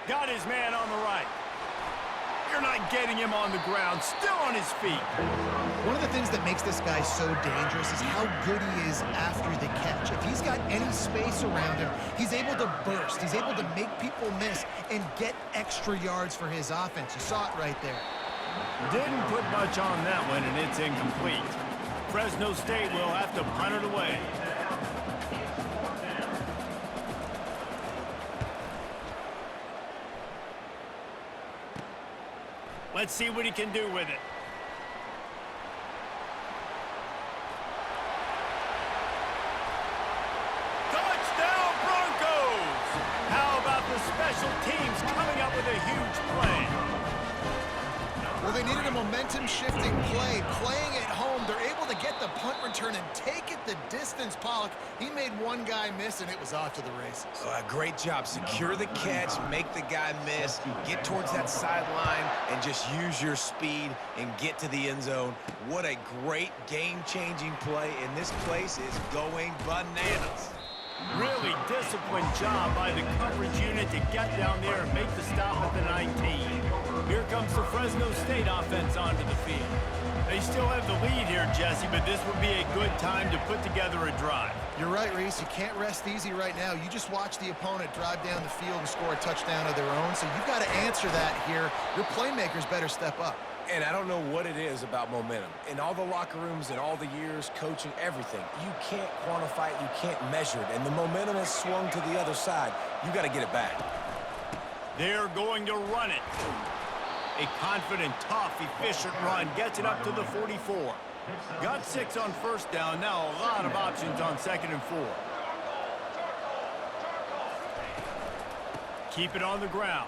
Got his man on the right. You're not getting him on the ground, still on his feet. One of the things that makes this guy so dangerous is how good he is after the catch. If he's got any space around him, he's able to burst. He's able to make people miss and get extra yards for his offense. You saw it right there. Didn't put much on that one, and it's incomplete. Fresno State will have to punt it away. Let's see what he can do with it. Touchdown, Broncos! How about the special teams coming up with a huge play? Well, they needed a momentum-shifting play. Playing at home, they're able to get the punt return and take it the distance. Pollock, he made one guy miss, and it was off to the races. Great job. Secure the catch, make the guy miss, get towards that sideline, and just use your speed and get to the end zone. What a great game-changing play, and this place is going bananas. Really disciplined job by the coverage unit to get down there and make the stop at the 19. Here comes the Fresno State offense onto the field. They still have the lead here, Jesse, but this would be a good time to put together a drive. You're right, Reese. You can't rest easy right now. You just watch the opponent drive down the field and score a touchdown of their own, so you've got to answer that here. Your playmakers better step up. And I don't know what it is about momentum. In all the locker rooms and all the years, coaching, everything, you can't quantify it, you can't measure it. And the momentum has swung to the other side. You got to get it back. They're going to run it. A confident, tough, efficient run gets it up to the 44. Got 6 on first down. Now a lot of options on 2nd and 4. Keep it on the ground.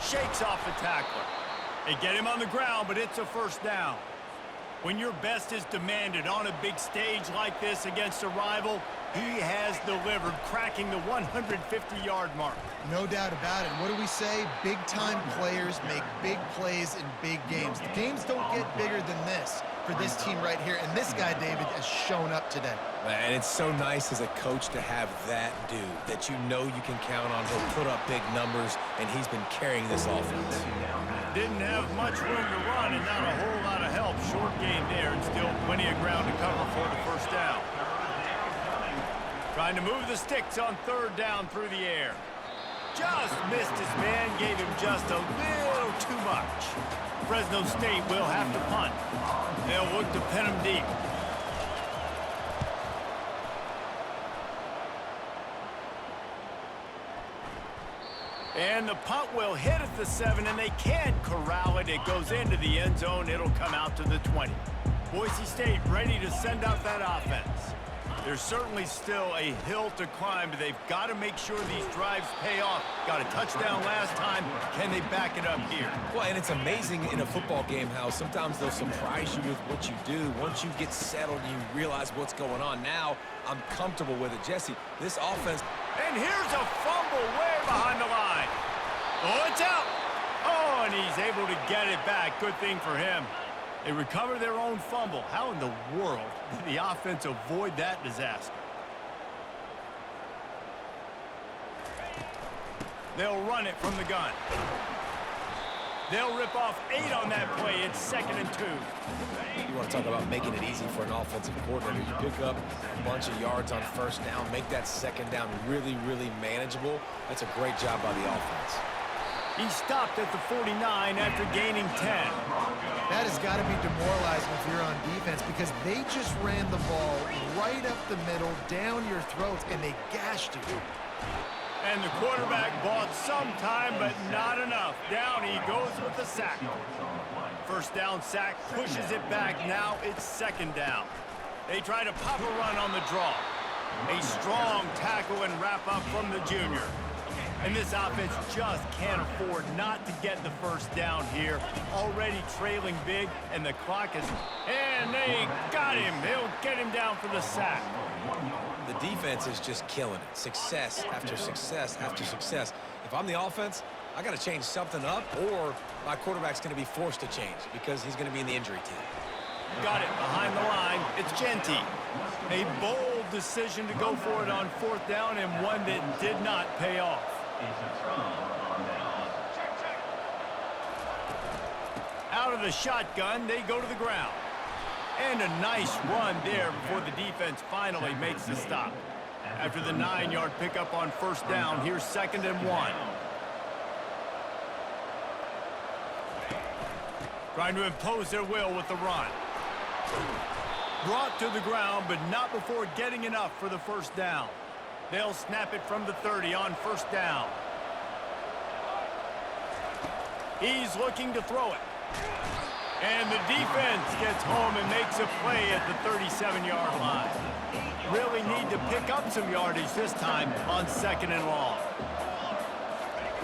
Shakes off the tackler. They get him on the ground, but it's a first down. When your best is demanded on a big stage like this against a rival, he has delivered, cracking the 150-yard mark. No doubt about it. What do we say? Big-time players make big plays in big games. The games don't get bigger than this for this team right here, and this guy, David, has shown up today. And it's so nice as a coach to have that dude that you know you can count on. He'll put up big numbers, and he's been carrying this offense. Didn't have much room to run and not a whole lot of help. Short gain there and still plenty of ground to cover for the first down. Trying to move the sticks on third down through the air. Just missed his man, gave him just a little too much. Fresno State will have to punt. They'll look to pin him deep. And the punt will hit at the 7, and they can't corral it. It goes into the end zone. It'll come out to the 20. Boise State ready to send out that offense. There's certainly still a hill to climb, but they've got to make sure these drives pay off. Got a touchdown last time. Can they back it up here? Well, and it's amazing in a football game how sometimes they'll surprise you with what you do. Once you get settled and you realize what's going on, now I'm comfortable with it. Jesse, this offense... And here's a fumble way behind the line. Oh, it's out. Oh, and he's able to get it back. Good thing for him. They recover their own fumble. How in the world did the offense avoid that disaster? They'll run it from the gun. They'll rip off 8 on that play. It's 2nd and 2. You want to talk about making it easy for an offensive coordinator. You pick up a bunch of yards on first down, make that second down really, really manageable. That's a great job by the offense. He stopped at the 49 after gaining 10. That has got to be demoralizing if you're on defense because they just ran the ball right up the middle, down your throats, and they gashed you. And the quarterback bought some time, but not enough. Down he goes with the sack. First down sack, pushes it back. Now it's 2nd down. They try to pop a run on the draw. A strong tackle and wrap up from the junior. And this offense just can't afford not to get the first down here. Already trailing big, and the clock is... And they got him. They'll get him down for the sack. The defense is just killing it. Success after success after success. If I'm the offense, I got to change something up, or my quarterback's going to be forced to change because he's going to be in the injury team. Got it behind the line. It's Genty. A bold decision to go for it on 4th down, and one that did not pay off. Out of the shotgun, they go to the ground. And a nice run there before the defense finally makes the stop. After the 9-yard pickup on first down, here's 2nd and 1. Trying to impose their will with the run. Brought to the ground, but not before getting enough for the first down. They'll snap it from the 30 on first down. He's looking to throw it. And the defense gets home and makes a play at the 37-yard line. Really need to pick up some yardage this time on 2nd and long.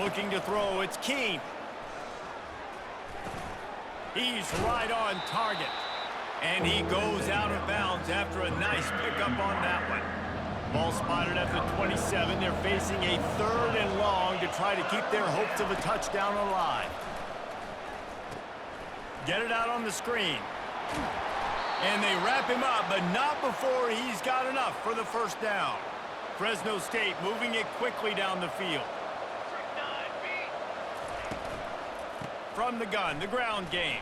Looking to throw, it's Keene. He's right on target. And he goes out of bounds after a nice pickup on that one. Ball spotted at the 27. They're facing a 3rd and long to try to keep their hopes of a touchdown alive. Get it out on the screen. And they wrap him up, but not before he's got enough for the first down. Fresno State moving it quickly down the field. From the gun, the ground game.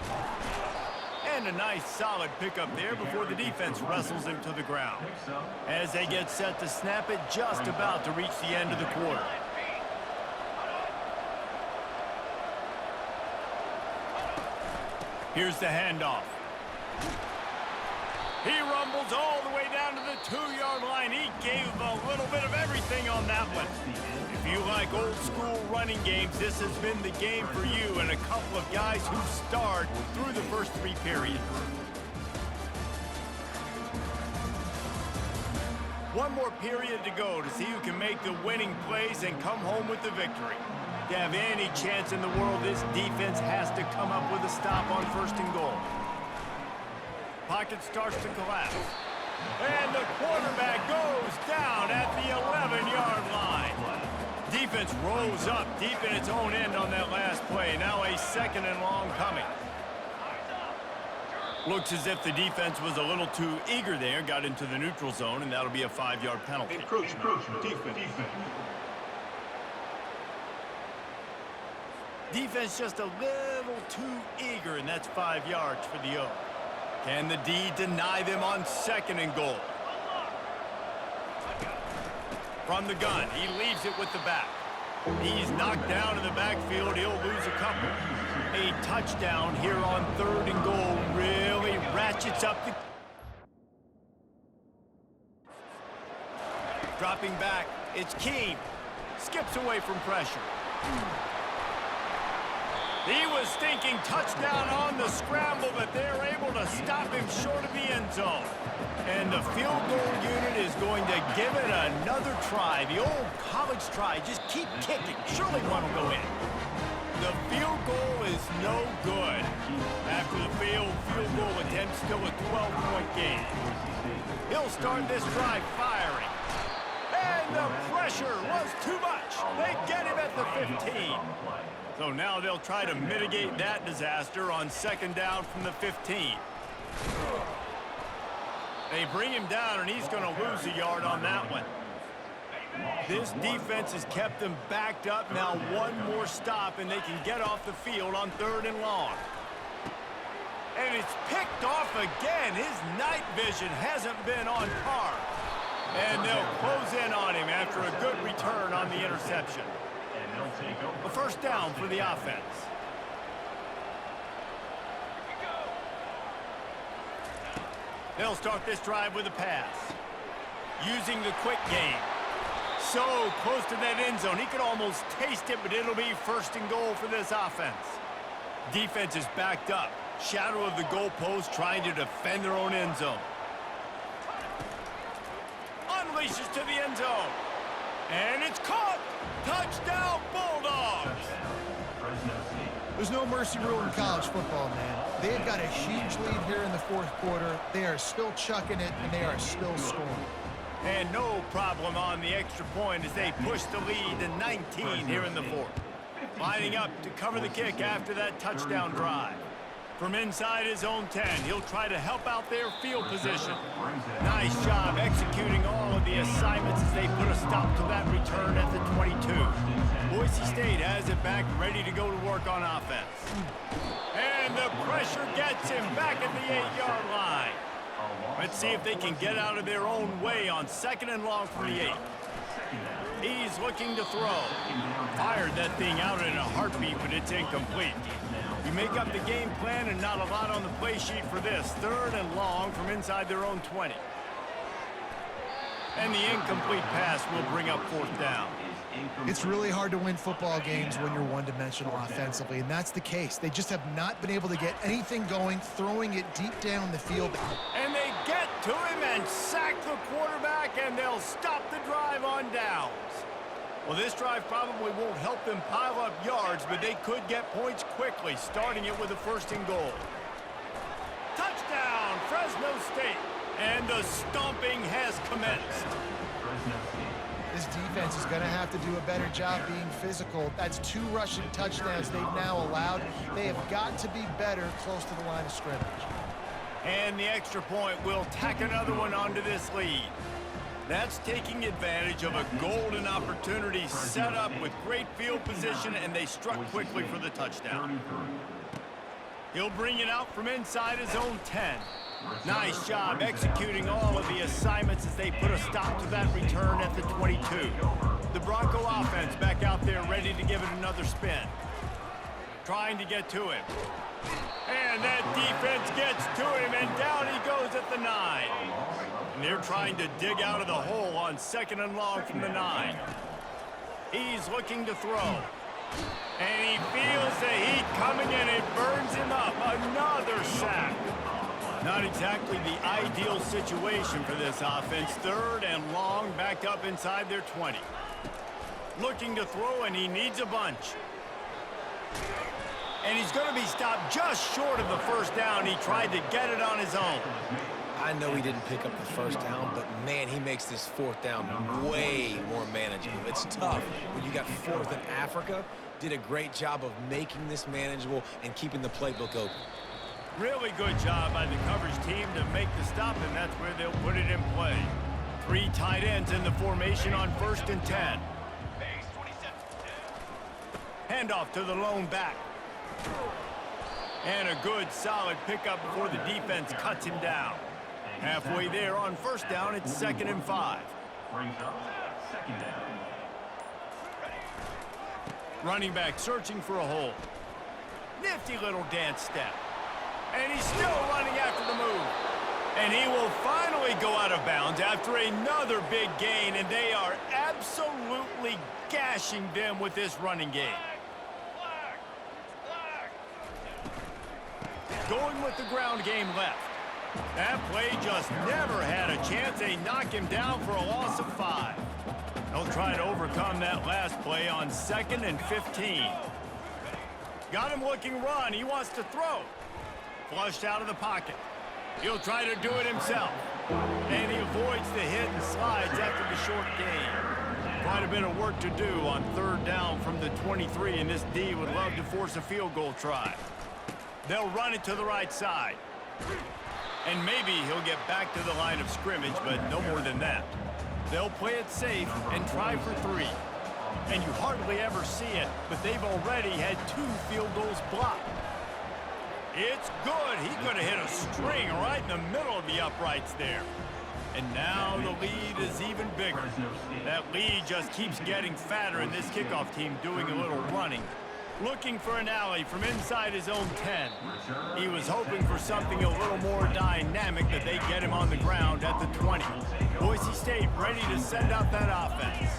And a nice solid pickup there before the defense wrestles him to the ground. As they get set to snap it, just about to reach the end of the quarter. Here's the handoff. He rumbles all the way down to the 2-yard line. He gave a little bit of everything on that one. If you like old school running games, this has been the game for you and a couple of guys who starred through the first 3 periods. One more period to go to see who can make the winning plays and come home with the victory. To have any chance in the world, this defense has to come up with a stop on 1st and goal. pocket starts to collapse. And the quarterback goes down at the 11-yard line. Defense rolls up deep in its own end on that last play. Now a 2nd and long coming. Looks as if the defense was a little too eager there, got into the neutral zone, and that'll be a 5-yard penalty. Encroachment. Defense. Defense just a little too eager, and that's 5 yards for the O. Can the D deny them on 2nd and goal? From the gun, he leaves it with the back. He's knocked down in the backfield. He'll lose a couple. A touchdown here on 3rd and goal really ratchets up the... Dropping back, it's Keem. Skips away from pressure. He was thinking touchdown on the scramble, but they're able to stop him short of the end zone. And the field goal unit is going to give it another try. The old college try. Just keep kicking. Surely one will go in. The field goal is no good. After the field goal attempt, still a 12-point game. He'll start this drive firing. And the pressure was too much. They get him at the 15. So now they'll try to mitigate that disaster on 2nd down from the 15. They bring him down, and he's going to lose a yard on that one. This defense has kept them backed up. Now one more stop, and they can get off the field on 3rd and long. And it's picked off again. His night vision hasn't been on par. And they'll close in on him after a good return on the interception. A 1st down for the offense. They'll start this drive with a pass. Using the quick game. So close to that end zone. He could almost taste it, but it'll be 1st and goal for this offense. Defense is backed up. Shadow of the goalpost trying to defend their own end zone. Unleashes to the end zone. And it's caught. Touchdown, Bulldogs. There's no mercy rule in college football, man. They've got a huge lead here in the 4th quarter. They are still chucking it, and they are still scoring. And no problem on the extra point as they push the lead to 19 here in the 4th. Lining up to cover the kick after that touchdown drive. From inside his own 10, he'll try to help out their field position. Nice job executing all of the assignments as they put a stop to that return at the 22. Boise State has it back, ready to go to work on offense. And the pressure gets him back at the 8-yard line. Let's see if they can get out of their own way on 2nd and long from the 8. He's looking to throw. Fired that thing out in a heartbeat, but it's incomplete. You make up the game plan and not a lot on the play sheet for this. 3rd and long from inside their own 20. And the incomplete pass will bring up 4th down. It's really hard to win football games when you're one-dimensional offensively, and that's the case. They just have not been able to get anything going, throwing it deep down the field. And they get to him and sack the quarterback, and they'll stop the drive on downs. Well, this drive probably won't help them pile up yards, but they could get points quickly, starting it with a 1st and goal. Touchdown, Fresno State. And the stomping has commenced. This defense is going to have to do a better job being physical. That's 2 rushing touchdowns they've now allowed. They have got to be better close to the line of scrimmage. And the extra point will tack another one onto this lead. That's taking advantage of a golden opportunity set up with great field position, and they struck quickly for the touchdown. He'll bring it out from inside his own 10. Nice job executing all of the assignments as they put a stop to that return at the 22. The Bronco offense back out there ready to give it another spin. Trying to get to him. And that defense gets to him, and down he goes at the 9. And they're trying to dig out of the hole on 2nd and long from the 9. He's looking to throw. And he feels the heat coming, and it burns him up. Another sack. Not exactly the ideal situation for this offense. 3rd and long, backed up inside their 20. Looking to throw, and he needs a bunch. And he's going to be stopped just short of the first down. He tried to get it on his own. I know he didn't pick up the first down, but, man, he makes this fourth down way more manageable. It's tough when you got fourth in Africa. Did a great job of making this manageable and keeping the playbook open. Really good job by the coverage team to make the stop, and that's where they'll put it in play. 3 tight ends in the formation on 1st and 10. Handoff to the lone back. And a good, solid pickup before the defense cuts him down. Halfway there on 1st down, it's 2nd and 5. Running back searching for a hole. Nifty little dance step. And he's still running after the move. And he will finally go out of bounds after another big gain, and they are absolutely gashing them with this running game. Going with the ground game left. That play just never had a chance. They knock him down for a loss of 5. They'll try to overcome that last play on 2nd and 15. Got him looking run. He wants to throw. Flushed out of the pocket. He'll try to do it himself. And he avoids the hit and slides after the short gain. Quite a bit of work to do on 3rd down from the 23, and this D would love to force a field goal try. They'll run it to the right side. And maybe he'll get back to the line of scrimmage, but no more than that. They'll play it safe and try for 3. And you hardly ever see it, but they've already had 2 field goals blocked. It's good. He could have hit a string right in the middle of the uprights there. And now the lead is even bigger. That lead just keeps getting fatter, and this kickoff team doing a little running. Looking for an alley from inside his own 10. He was hoping for something a little more dynamic, that they get him on the ground at the 20. Boise State ready to send out that offense.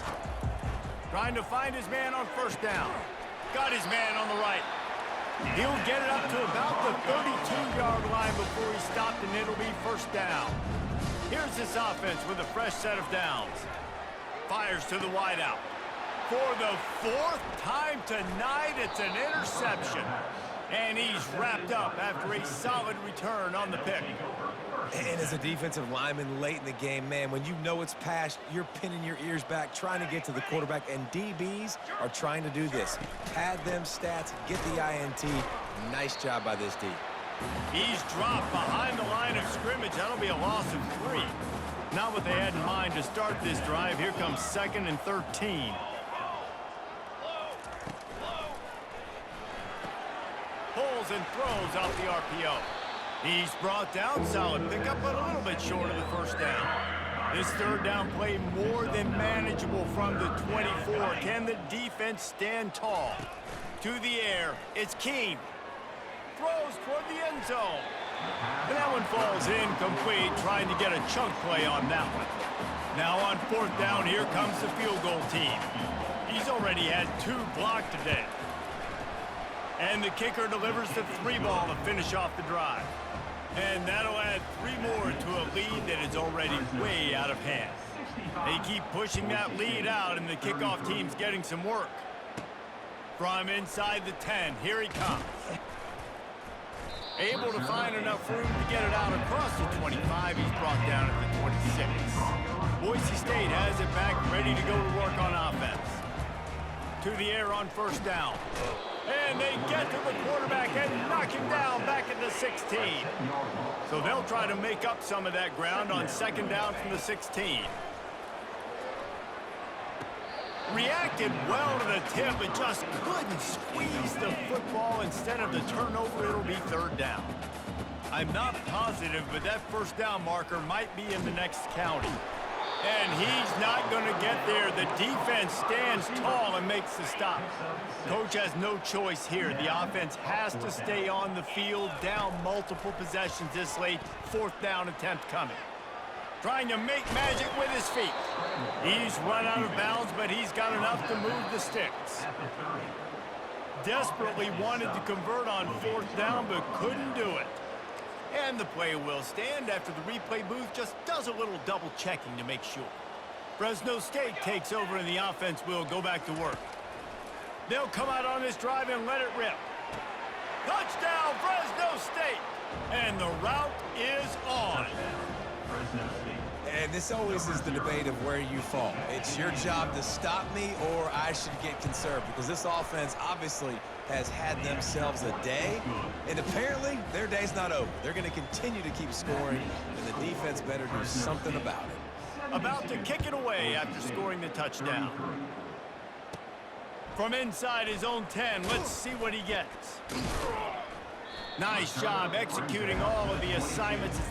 Trying to find his man on 1st down. Got his man on the right. He'll get it up to about the 32-yard line before he's stopped, and it'll be 1st down. Here's this offense with a fresh set of downs. Fires to the wideout. For the 4th time tonight, it's an interception. And he's wrapped up after a solid return on the pick. And as a defensive lineman late in the game, man, when you know it's past, you're pinning your ears back, trying to get to the quarterback, and DBs are trying to do this. Pad them stats, get the INT. Nice job by this D. He's dropped behind the line of scrimmage. That'll be a loss of 3. Not what they had in mind to start this drive. Here comes 2nd and 13. Pulls and throws off the RPO. He's brought down, solid pickup, but a little bit short of the 1st down. This 3rd down play more than manageable from the 24. Can the defense stand tall? To the air, it's Keene. Throws toward the end zone. And that one falls incomplete, trying to get a chunk play on that one. Now on 4th down, here comes the field goal team. He's already had 2 blocked today. And the kicker delivers the 3 ball to finish off the drive. And that'll add 3 more to a lead that is already way out of hand. They keep pushing that lead out, and the kickoff team's getting some work. From inside the 10, here he comes. Able to find enough room to get it out across the 25. He's brought down at the 26. Boise State has it back, ready to go to work on offense. To the air on 1st down. And they get to the quarterback and knock him down back at the 16. So they'll try to make up some of that ground on 2nd down from the 16. Reacted well to the tip, but just couldn't squeeze the football. Instead of the turnover, it'll be 3rd down. I'm not positive, but that 1st down marker might be in the next county. And he's not going to get there. The defense stands tall and makes the stop. Coach has no choice here. The offense has to stay on the field, down multiple possessions this late. 4th down attempt coming. Trying to make magic with his feet. He's run out of bounds, but he's got enough to move the sticks. Desperately wanted to convert on 4th down, but couldn't do it. And the play will stand after the replay booth just does a little double checking to make sure. Fresno State takes over, and the offense will go back to work. They'll come out on this drive and let it rip. Touchdown, Fresno State. And the route is on. And this always is the debate of where you fall. It's your job to stop me or I should get conserved, because this offense obviously has had themselves a day, and apparently their day's not over. They're going to continue to keep scoring, and the defense better do something about it. About to kick it away after scoring the touchdown. From inside his own 10, let's see what he gets. Nice job executing all of the assignments as they